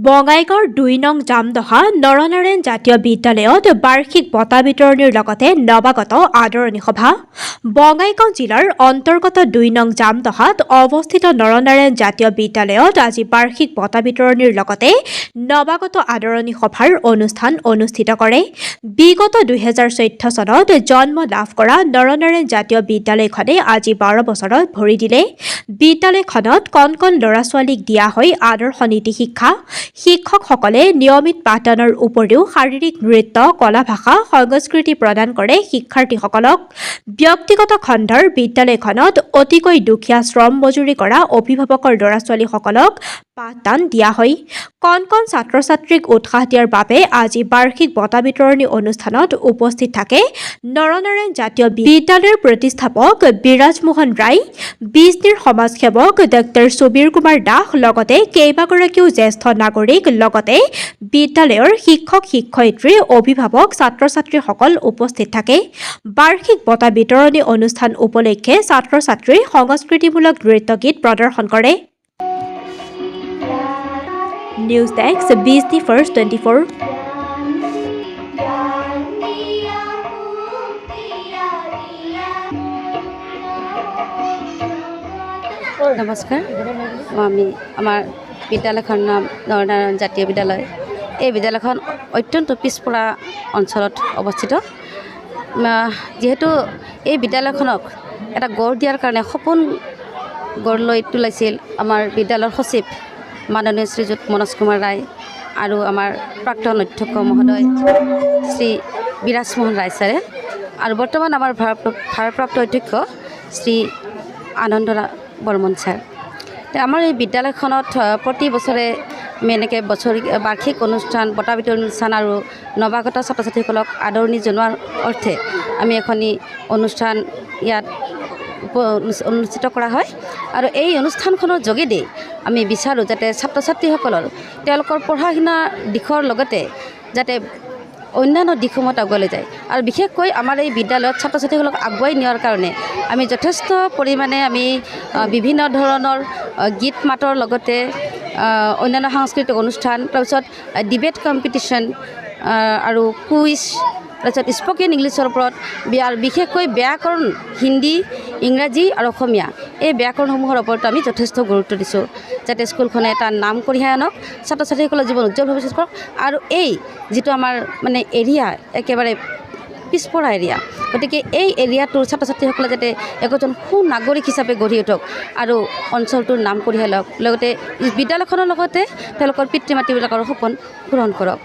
বঙাইগাঁৱৰ ২ নং জামদহা নৰনাৰায়ণ জাতীয় বিদ্যালয়ত বাৰ্ষিক বঁটা বিতৰণিৰ লগতে নৱাগত আদৰণি সভা। বঙাইগাঁও জিলাৰ অন্তৰ্গত ২ নং জামদহাত অৱস্থিত নৰনাৰায়ণ জাতীয় বিদ্যালয়ত আজি বাৰ্ষিক বঁটা বিতৰণিৰ লগতে নৱাগত আদৰণি সভাৰ অনুষ্ঠান অনুষ্ঠিত কৰে। বিগত ২০১৪ চনত জন্ম লাভ কৰা নৰনাৰায়ণ জাতীয় বিদ্যালয়খনে আজি ১২ বছৰত ভৰি দিলে। বিদ্যালয়খনত কণ কণ ল'ৰা-ছোৱালীক দিয়া হয় আদৰ্শ নীতি শিক্ষা। শিক্ষকসকলে নিয়মিত পাঠদানৰ উপৰিও শাৰীৰিক নৃত্য, কলা ভাষা, সংস্কৃতি প্ৰদান কৰে শিক্ষাৰ্থীসকলক। ব্যক্তিগত খণ্ডৰ বিদ্যালয়খনত অতিকৈ দুখীয়া শ্ৰম মজুৰি কৰা অভিভাৱকৰ ল'ৰা-ছোৱালীসকলক পাঠদান দিয়া হয়। কণ কণ ছাত্ৰ-ছাত্ৰীক উৎসাহ দিয়াৰ বাবে আজি বাৰ্ষিক বঁটা বিতৰণী অনুষ্ঠানত উপস্থিত থাকে নৰনাৰায়ণ জাতীয় বিদ্যালয়ৰ প্ৰতিষ্ঠাপক বিৰাজমোহন ৰায়, বিজনীৰ সমাজসেৱক ডক্টৰ সুবীৰ কুমাৰ দাস, লগতে কেইবাগৰাকীও জ্যেষ্ঠ নাগৰিক, লগতে বিদ্যালয়ৰ শিক্ষক-শিক্ষয়িত্ৰী, অভিভাৱক, ছাত্ৰ-ছাত্ৰীসকল উপস্থিত থাকে। বাৰ্ষিক বঁটা বিতৰণী অনুষ্ঠান উপলক্ষে ছাত্ৰ-ছাত্ৰীৰ সংস্কৃতিমূলক নৃত্য গীত প্ৰদৰ্শন কৰে। News desk Bijni first 24। নমস্কাৰ, আমি আমাৰ বিদ্যালয়খনৰ নাম নৰনাৰায়ণ জাতীয় বিদ্যালয়। এই বিদ্যালয়খন অত্যন্ত পিছপৰা অঞ্চলত অৱস্থিত। যিহেতু এই বিদ্যালয়খনক এটা গঢ় দিয়াৰ কাৰণে সপোন গঢ় লৈ তুলাইছিল আমাৰ বিদ্যালয়ৰ সচিব মাননীয় শ্ৰীযুত মনোজ কুমাৰ ৰায় আৰু আমাৰ প্ৰাক্তন অধ্যক্ষ মহোদয় শ্ৰী বিৰাজমোহন ৰায় ছাৰে, আৰু বৰ্তমান আমাৰ ভাৰপ্ৰাপ্ত অধ্যক্ষ শ্ৰী আনন্দ বৰ্মন ছাৰ। আমাৰ এই বিদ্যালয়খনত প্ৰতি বছৰে আমি এনেকৈ বাৰ্ষিক অনুষ্ঠান, বঁটা বিতৰণি অনুষ্ঠান আৰু নৱাগত ছাত্ৰ ছাত্ৰীসকলক আদৰণি জনোৱাৰ অৰ্থে আমি এখনি অনুষ্ঠান ইয়াত অনুষ্ঠিত কৰা হয়। আৰু এই অনুষ্ঠানখনৰ যোগেদি আমি বিচাৰোঁ যাতে ছাত্ৰ ছাত্ৰীসকলৰ তেওঁলোকৰ পঢ়া শুনা দিশৰ লগতে যাতে অন্যান্য দিশসমূহত আগুৱাই যায়। আৰু বিশেষকৈ আমাৰ এই বিদ্যালয়ত ছাত্ৰ ছাত্ৰীসকলক আগুৱাই নিয়াৰ কাৰণে আমি যথেষ্ট পৰিমাণে আমি বিভিন্ন ধৰণৰ গীত মাতৰ লগতে অন্যান্য সাংস্কৃতিক অনুষ্ঠান, তাৰপিছত ডিবেট কম্পিটিশ্যন আৰু কুইজ, তাৰপিছত স্পকেন ইংলিছৰ ওপৰত বিশেষকৈ ব্যাকৰণ, হিন্দী, ইংৰাজী আৰু অসমীয়া এই ব্যাকৰণসমূহৰ ওপৰত আমি যথেষ্ট গুৰুত্ব দিছোঁ, যাতে স্কুলখনে এটা নাম কঢ়িয়াই আনক, ছাত্ৰ ছাত্ৰীসকলৰ জীৱন উজ্জ্বল ভৱিষ্যত কৰক। আৰু এই যিটো আমাৰ এৰিয়া একেবাৰে পিছপৰা এৰিয়া, গতিকে এই এৰিয়াটোৰ ছাত্ৰ ছাত্ৰীসকলে যাতে একোজন সুনাগৰিক হিচাপে গঢ়ি উঠক আৰু অঞ্চলটোৰ নাম কঢ়িয়াই লওক, লগতে বিদ্যালয়খনৰ লগতে তেওঁলোকৰ পিতৃ মাতৃবিলাকৰ সপোন পূৰণ কৰক।